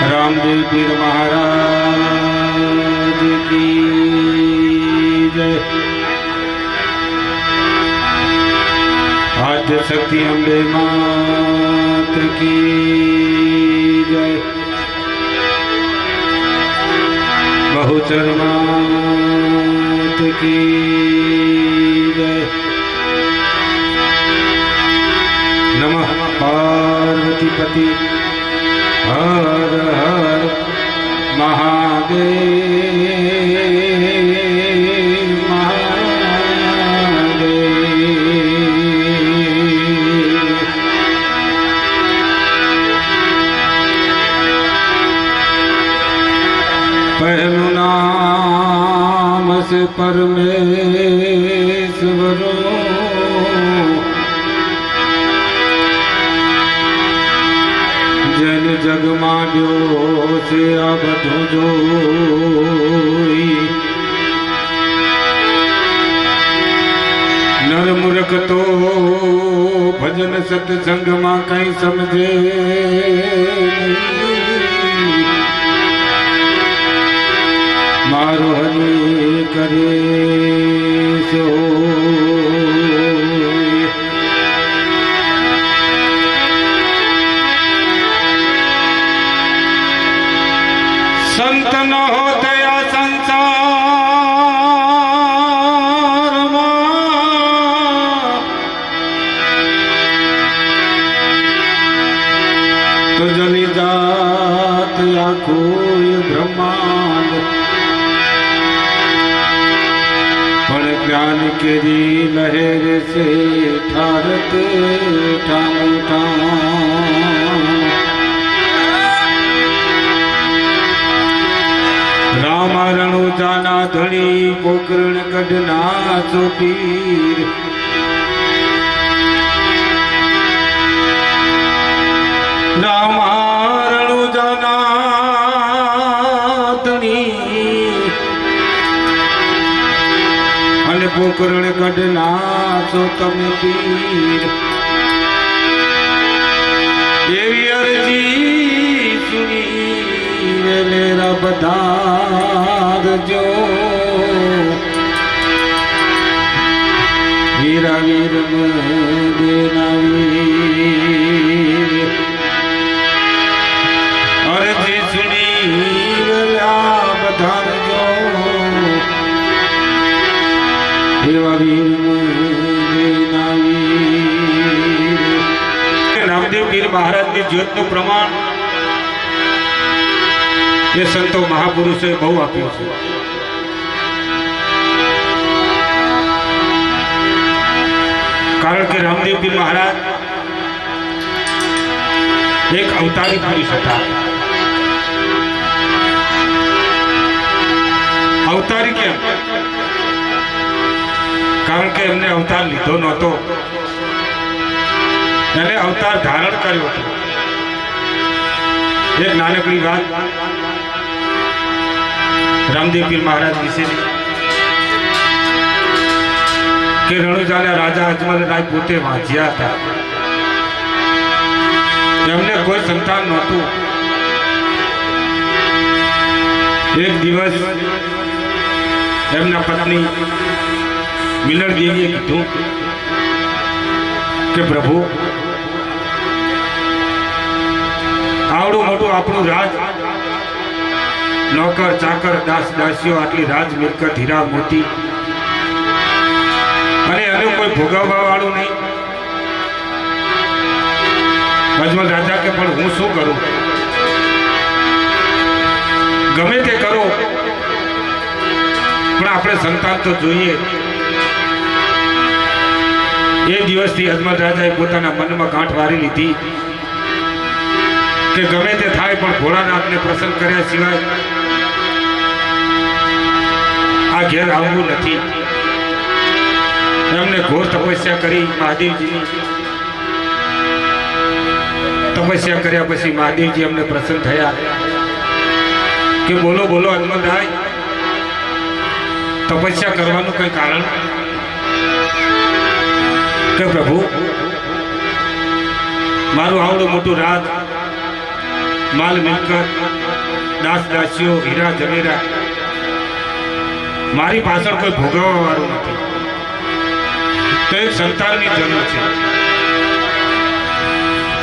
रामदेव पीर महाराज की जय। आद्य शक्ति अम्बे मात की जय। बहुचर मात की जय। नमः पार्वती पति हर हर महादेव महादेव। पहलू नाम से परमेश्वरो जन जग माड्यो से आ बधु जोई। नर मूर्ख तो भजन सत्संग मां कहीं समझे मारो हरि करे सो। संत न हो दया संसार तो जली जात या कोई ब्रह्मांड। पण ज्ञान के दी लहर से ठारत ठाम ठाम। रामारणु जाना धनी पोकरण कढ़ना सो पीर। रामारणु जाना धनी अन पोकरण कढ़ना सो तम पीर। एवी अर्जी सुनी मेरा बधार जो वीरा वीर देना वीर। और जी सुनी मेरा बधार जो वीरा वीर देना वीर। रामदेव पीर महाराज की ज्योत नु प्रमाण ये संतो महापुरुषों बहु आप्યું છે। કારણ કે રામદેવ પીર મહારાજ એક અવતારી પુરુષ હતા। અવતારી કેમ? કારણ કે એમને અવતાર લીધો નહોતો, એને અવતાર ધારણ કર્યો હતો। એક નાનકડી વાત रामदेव पीर महाराज विषय के रણુજાના राजा अजमल राय पोते वांच्या था। एमने कोई संतान नहोतुं। एक दिवस एमना पत्नी मिलन देवीए कीधुं के प्रभु आवडું મોટું આપણું રાજ नौकर चाकर दास दासियों आटली राज मिलकत हीरा मोती अने अनु कोई भोगववा वाळुं नहीं। अजमल राजा के पण हूँ शुं करूं? गमे ते करो पण आपणे संतान तो जोईए। ए दिवसथी अजमल राजाए पोताना मनमा गांठ वारी लीधी के गमे ते थाय पण भोळानाथने प्रसन्न कर्या सिवाय आ घेर आवવું નથી। એમને ઘોર તપસ્યા કરી મહાદેવજીની તપસ્યા કર્યા પછી મહાદેવજી એમને પ્રસન્ન થયા કે બોલો બોલો અજમલ રાય, તપસ્યા કરવાનું કઈ કારણ? કે પ્રભુ મારું આવડું મોટું રાજ માલ મિલકત, દાસ દાસીઓ, હીરા જવેરા મારી પાછળ કોઈ ભોગવવા વાળું નથી. તો એક સંતાનની જરૂર છે.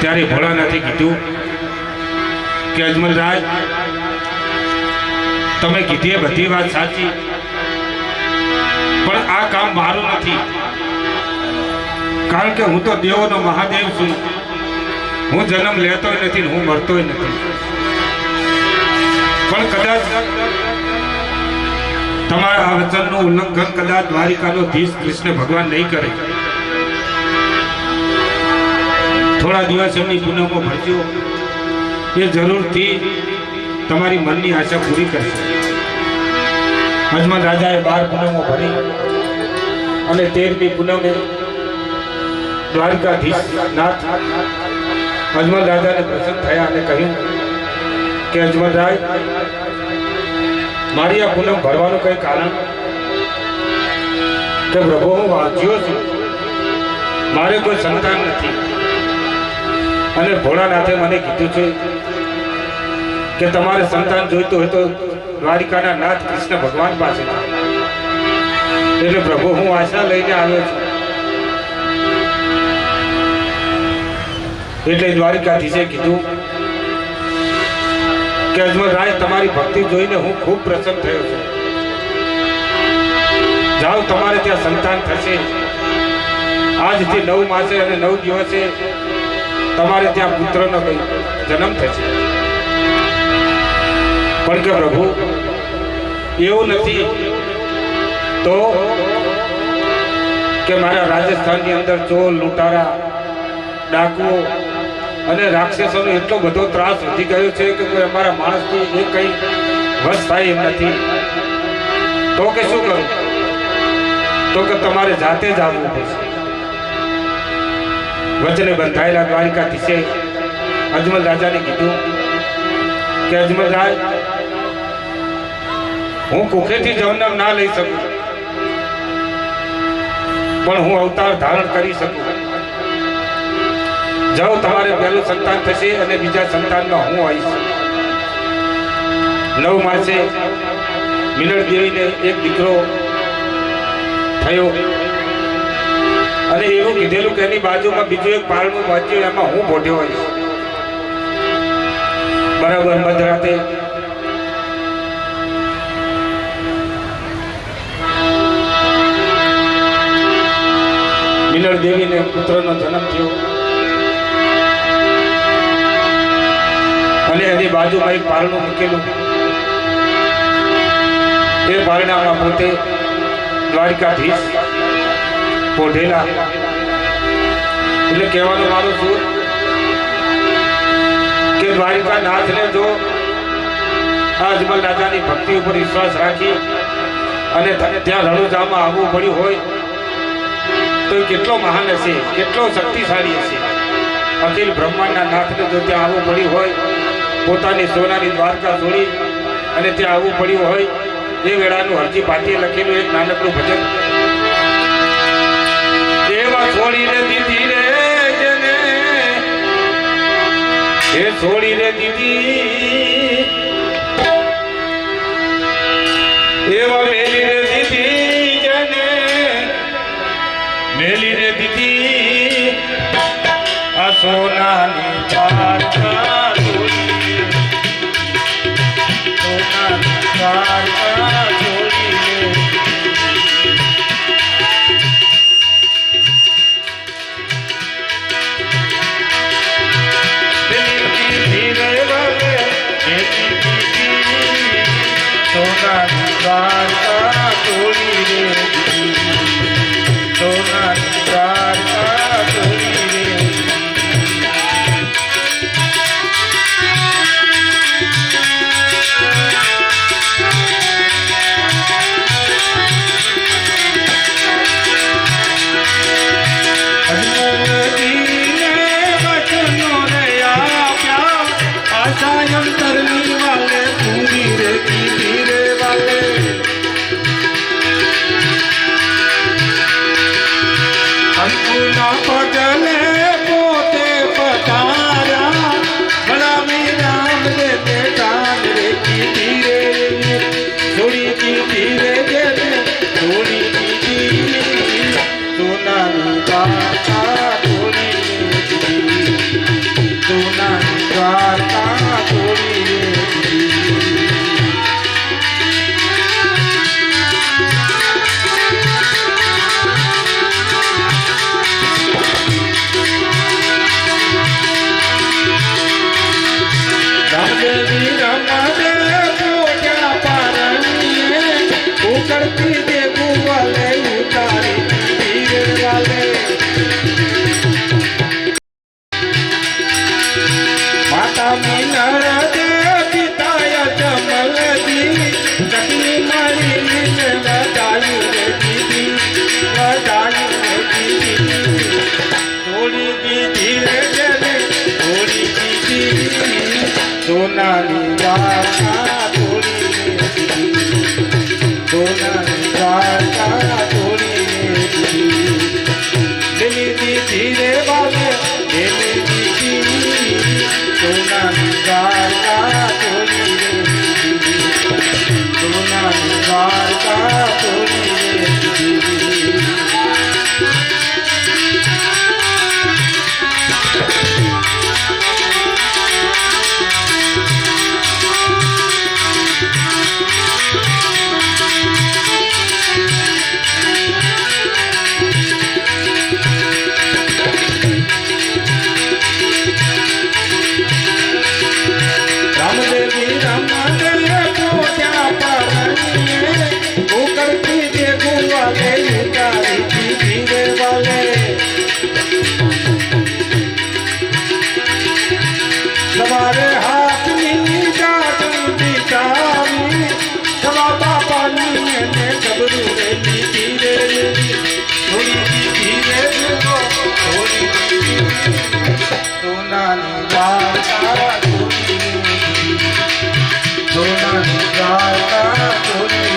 ત્યારે ભોળાનાથે કીધું કે અજમલરાજ, તમે કીધી બધી વાત સાચી, પણ આ કામ મારું નથી. કારણ કે હું તો દેવોનો મહાદેવ છું. હું જન્મ લેતોય નથી, હું મરતોય નથી. પણ કદાચ તમારા આ વચનનું ઉલ્લંઘન કદાચ દ્વારિકાનો ધીશ કૃષ્ણ ભગવાન નહીં કરે. થોડા દિવસ એમની પૂનમો ભરજો, એ જરૂરથી તમારી મનની આશા પૂરી કરશે. અજમલ રાજાએ 12 પૂનમો ભરી અને 13મી પૂનમે દ્વારકાધીશ નાથ અજમલ રાજાને પ્રસન્ન થયા અને કહ્યું કે અજમલ રાજ, મારી આ પૂનમ ભરવાનું કઈ કારણ? કે પ્રભુ, હું વાંચ્યો છું, મારે કોઈ સંતાન નથી. અને ભોળાનાથે મને કીધું છે કે તમારે સંતાન જોઈતું હોય તો દ્વારિકાના નાથ કૃષ્ણ ભગવાન પાસે. એટલે પ્રભુ, હું આશા લઈને આવ્યો છું. એટલે દ્વારિકાધીશે કીધું કે અજમલ રાજ, તમારી ભક્તિ જોઈને હું ખૂબ પ્રસન્ન થયો છું. જાઓ, તમારે ત્યાં સંતાન થશે. આજથી 9 માસે અને 9 દિવસે તમારે ત્યાં પુત્રનો જન્મ થશે. પણ કે પ્રભુ, એવું નથી તો કે મારા રાજસ્થાનની અંદર ચોર, લૂંટારા, ડાકુઓ અને રાક્ષસોનો એટલો બધો ત્રાસ વધી ગયો છે કે કોઈ અમારા માણસની એ કંઈ વશ થાય એમ નથી. તો કે શું કરું? તો કે તમારે જાતે જ આવવું પડશે. વચને બંધાયેલા દ્વારિકાધીશે અજમલ રાજાને કીધું કે અજમલ રાજ, હું કુખેથી જન્મ ના લઈ શકું, પણ હું અવતાર ધારણ કરી શકું. જાઓ, તમારે પહેલું સંતાન થશે અને બીજા સંતાનમાં હું આવીશ. 9 માસે મિલન દેવીને એક દીકરો થયો અને એવું કીધેલું કે એની બાજુમાં બીજું એક પારણું વાંચ્યું, એમાં હું બોઢ્યો હોઈશ. બરાબર મધરાતે મિલન દેવીને પુત્રનો જન્મ થયો અને એની બાજુમાં એક પારણું મૂકેલું. એ પારણામાં પોતે દ્વારિકાધીશ પોઢેલા. એટલે કહેવાનું મારું શું કે દ્વારિકા નાથને જો આ અજમલ રાજાની ભક્તિ ઉપર વિશ્વાસ રાખી અને ત્યાં રણુજામાં આવવું પડ્યું હોય તો કેટલો મહાન હશે, કેટલો શક્તિશાળી હશે. અખિલ બ્રહ્માંડના નાથને જો ત્યાં આવવું પડ્યું હોય, પોતાની સોનાની દ્વારકા છોડી અને ત્યાં આવવું પડ્યું હોય, એ વેળાનું હરજી પાટીએ લખેલું એક નાનકડું ભજન. એવા છોડીને દીધી રે જેને, એ છોડીને દીધી, એવા મેલી રે દીધી જેને, મેલી રે દીધી આ સોનાની દ્વારકા છોડી, સોનાની દ્વારકા છોડી. સોનાની દ્વારકા છોડી રે, સોનાની દ્વારકા છોડી રે. પગલે પોતે પધાર્યા, ભલા મીરા રામદેવી રમાડે પોટ્યા પારણીએ ઉકળતી દે ગુવાલે ઉતારી ધીરે વાલે માતા મિનર દે પિતાય જમલજી ચકલી મારી નીચે વધાયું રે દીદી વધાયું રે દીદી થોડી દીધી રે જેને થોડી દીધી સોનાની વાર્તા થોડી રે દીદી સોનાની વાર્તા થોડી રે દીદી દિલી દીધી રે બાલે દિલી દીધી સોનાની વાર્તા થોડી રે દીદી સોનાની વાર્તા થોડી રે દીદી રામદેવી રમાડે પોટ્યા પારણીએ ઉકળતી દે ગુવાલે ઉતારી દીધી રે વાલે તમારે હાથની ચાટણી બિચારી તમારા બાપાની એને ગબરું રે દીધી રે થોડી દીધી રે થોડી દીધી સોનાની વાર્તા થોડી સોનાની વાર્તા થોડી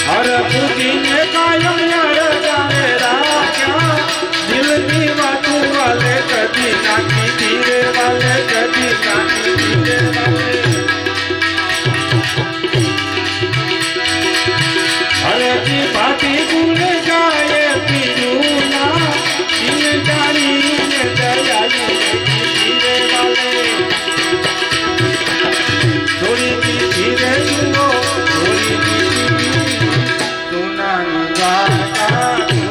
હર પૂજીને કાયમ યાર જાને રાખ્યા દિલની વાતું વાલે કદી નાખી ધીરે વાલે કદી નાખી ધીરે વાલે હરજી ભાતી ગુણ ગાય પીરુના દિલ જાણીને દયાઈ ધીરે વાલે થોડી ધીરે જુઓ થોડી સોનાની વાર્તા